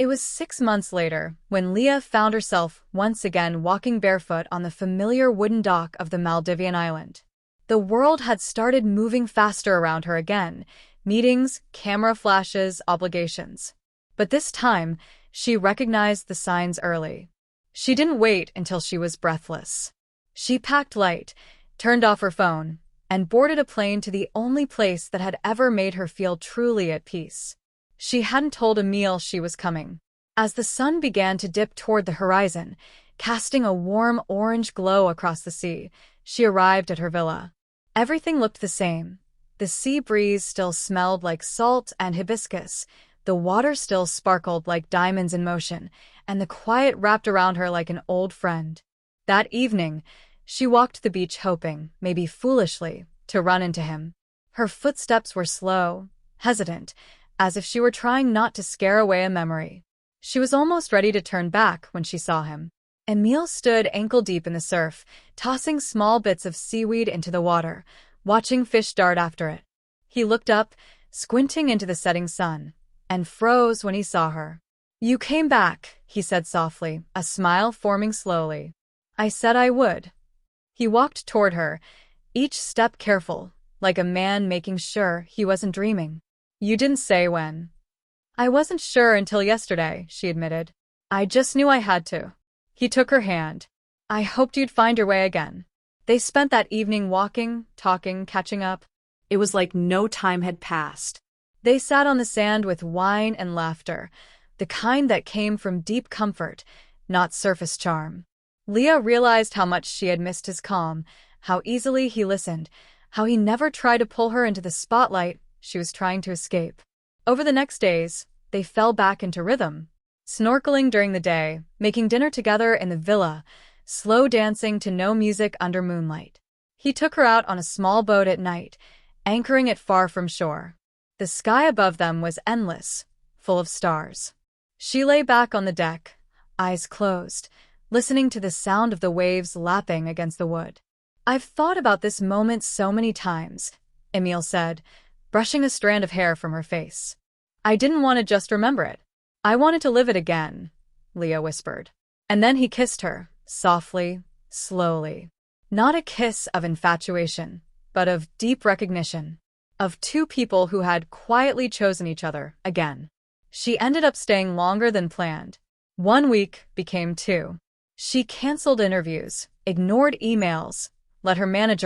It was 6 months later when Liya found herself once again walking barefoot on the familiar wooden dock of the Maldivian island. The world had started moving faster around her again: meetings, camera flashes, obligations. But this time, she recognized the signs early. She didn't wait until she was breathless. She packed light, turned off her phone, and boarded a plane to the only place that had ever made her feel truly at peace. She hadn't told Emil she was coming. As the sun began to dip toward the horizon, casting a warm orange glow across the sea, she arrived at her villa. Everything looked the same. The sea breeze still smelled like salt and hibiscus, the water still sparkled like diamonds in motion, and the quiet wrapped around her like an old friend. That evening, she walked the beach hoping, maybe foolishly, to run into him. Her footsteps were slow, hesitant, as if she were trying not to scare away a memory. She was almost ready to turn back when she saw him. Emil stood ankle-deep in the surf, tossing small bits of seaweed into the water, watching fish dart after it. He looked up, squinting into the setting sun, and froze when he saw her. "You came back," he said softly, a smile forming slowly. "I said I would." He walked toward her, each step careful, like a man making sure he wasn't dreaming. "You didn't say when." "I wasn't sure until yesterday," she admitted. "I just knew I had to." He took her hand. "I hoped you'd find your way again." They spent that evening walking, talking, catching up. It was like no time had passed. They sat on the sand with wine and laughter, the kind that came from deep comfort, not surface charm. Liya realized how much she had missed his calm, how easily he listened, how he never tried to pull her into the spotlight she was trying to escape. Over the next days, they fell back into rhythm. Snorkeling during the day, making dinner together in the villa, slow dancing to no music under moonlight. He took her out on a small boat at night, anchoring it far from shore. The sky above them was endless, full of stars. She lay back on the deck, eyes closed, listening to the sound of the waves lapping against the wood. "I've thought about this moment so many times," Emil said, brushing a strand of hair from her face. "I didn't want to just remember it. I wanted to live it again," Liya whispered. And then he kissed her, softly, slowly. Not a kiss of infatuation, but of deep recognition. Of two people who had quietly chosen each other again. She ended up staying longer than planned. 1 week became 2. She canceled interviews, ignored emails, let her manager